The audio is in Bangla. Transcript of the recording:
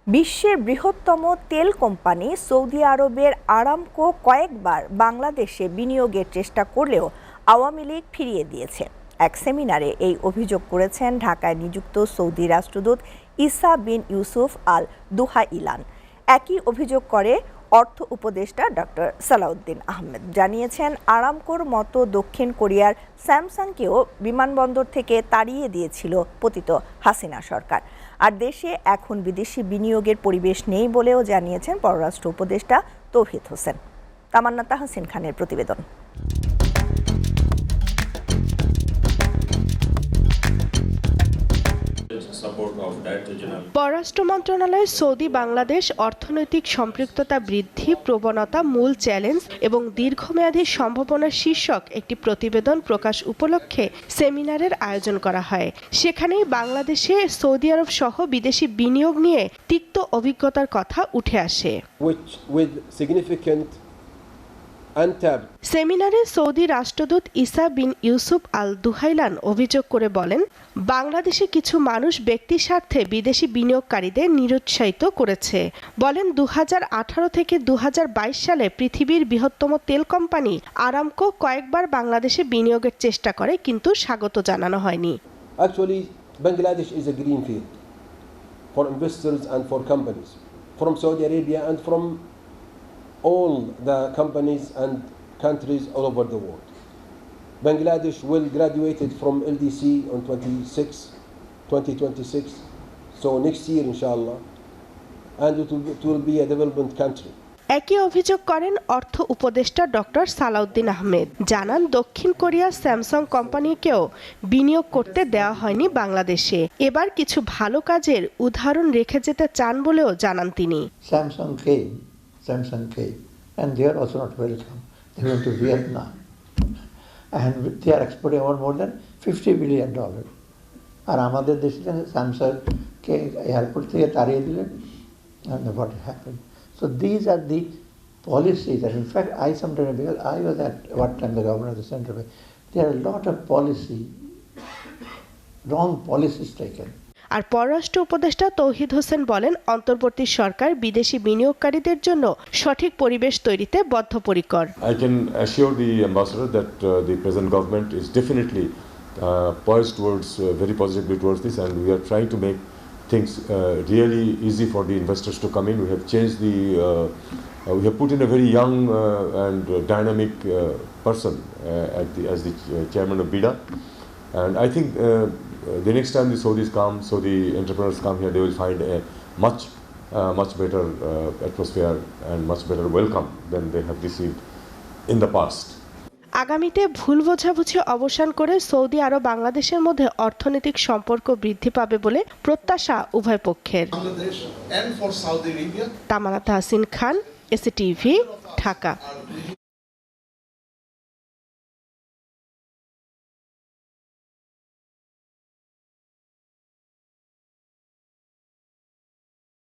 বিশ্বের বৃহত্তম তেল কোম্পানি সৌদি আরবের আরামকো কয়েকবার বাংলাদেশে বিনিয়োগের চেষ্টা করলেও আওয়ামী লীগ ফিরিয়ে দিয়েছে। এক সেমিনারে এই অভিযোগ করেছেন ঢাকায় নিযুক্ত সৌদি রাষ্ট্রদূত ইসা বিন ইউসুফ আল দুহাইলান। একই অভিযোগ করে অর্থ উপদেষ্টা ডক্টর সালাউদ্দিন আহমেদ। জানিয়েছেন, আরামকোর মতো দক্ষিণ কোরিয়ার স্যামসাংকেও বিমানবন্দর থেকে তাড়িয়ে দিয়েছিল পতিত হাসিনা সরকার। আর দেশে এখন বিদেশি বিনিয়োগের পরিবেশ নেই বলেও জানিয়েছেন পররাষ্ট্র উপদেষ্টা তৌহিদ হোসেন। তামান্না তাহসিন খানের প্রতিবেদন। পররাষ্ট্র মন্ত্রণালয় সৌদি বাংলাদেশ অর্থনৈতিক সম্পৃক্ততা বৃদ্ধি প্রবণতা মূল চ্যালেঞ্জ এবং দীর্ঘমেয়াদী সম্ভাবনা শীর্ষক একটি প্রতিবেদন প্রকাশ উপলক্ষে সেমিনারের আয়োজন করা হয়। সেখানেই বাংলাদেশে সৌদি আরব সহ বিদেশি বিনিয়োগ নিয়ে তিক্ত অভিজ্ঞতার কথা উঠে আসে। সেমিনারে সৌদি রাষ্ট্রদূত ইসা বিন ইউসুফ আল দুহাইলান অভিযোগ করে বলেন, বাংলাদেশে কিছু মানুষ ব্যক্তি স্বার্থে বিদেশি বিনিয়োগকারীদের নিরুৎসাহিত করেছে। বলেন, 2018 থেকে 2022 সালে পৃথিবীর বৃহত্তম তেল কোম্পানি আরামকো কয়েকবার বাংলাদেশে বিনিয়োগের চেষ্টা করে, কিন্তু স্বাগত জানানো হয়নি। Actually, Bangladesh is a green field for investors and for companies from Saudi Arabia and from all the companies and countries all over the world. Bangladesh will graduate from LDC on 2026, so next year inshallah, and it will be a development country. একই অভিযোগ করেন অর্থ উপদেষ্টা ডক্টর সালাউদ্দিন আহমেদ। জানান, দক্ষিণ কোরিয়া স্যামসাং কোম্পানিকেও বিনিয়োগ করতে দেওয়া হয়নি বাংলাদেশে। এবার কিছু ভালো কাজের উদাহরণ রেখে যেতে চান বলেও জানান তিনি। Samsung came, and they are also not welcome. They went to Vietnam, and they are exporting more than $50 billion. আর আমাদের দেশে স্যামসাংকে এয়ারপোর্ট থেকে তাড়িয়ে দিলেন, and what happened. So these are the policies, and in fact, I sometimes, because I was at what time the governor of the central bank, there are a lot of wrong policies taken. আর পররাষ্ট্র উপদেষ্টা তৌহিদ হোসেন বলেন, অন্তর্বর্তী সরকার বিদেশি বিনিয়োগকারীদের জন্য সঠিক পরিবেশ তৈরিতে বদ্ধপরিকর। I can assure the ambassador that the present government is definitely poised towards very positively towards this, and we are trying to make things really easy for the investors to come in. We have changed we have put in a very young and dynamic person as the chairman of BIDA, and I think the next time the Saudis come, so the entrepreneurs come here, they will find a much better atmosphere and much better welcome than they have received in the past. আগামীতে ভুল বোঝাবুঝি অবসান করে সৌদি আরব বাংলাদেশের মধ্যে অর্থনৈতিক সম্পর্ক বৃদ্ধি পাবে বলে প্রত্যাশা উভয় পক্ষের। তামান্না তাহসিন খান, এসিটিভি, ঢাকা।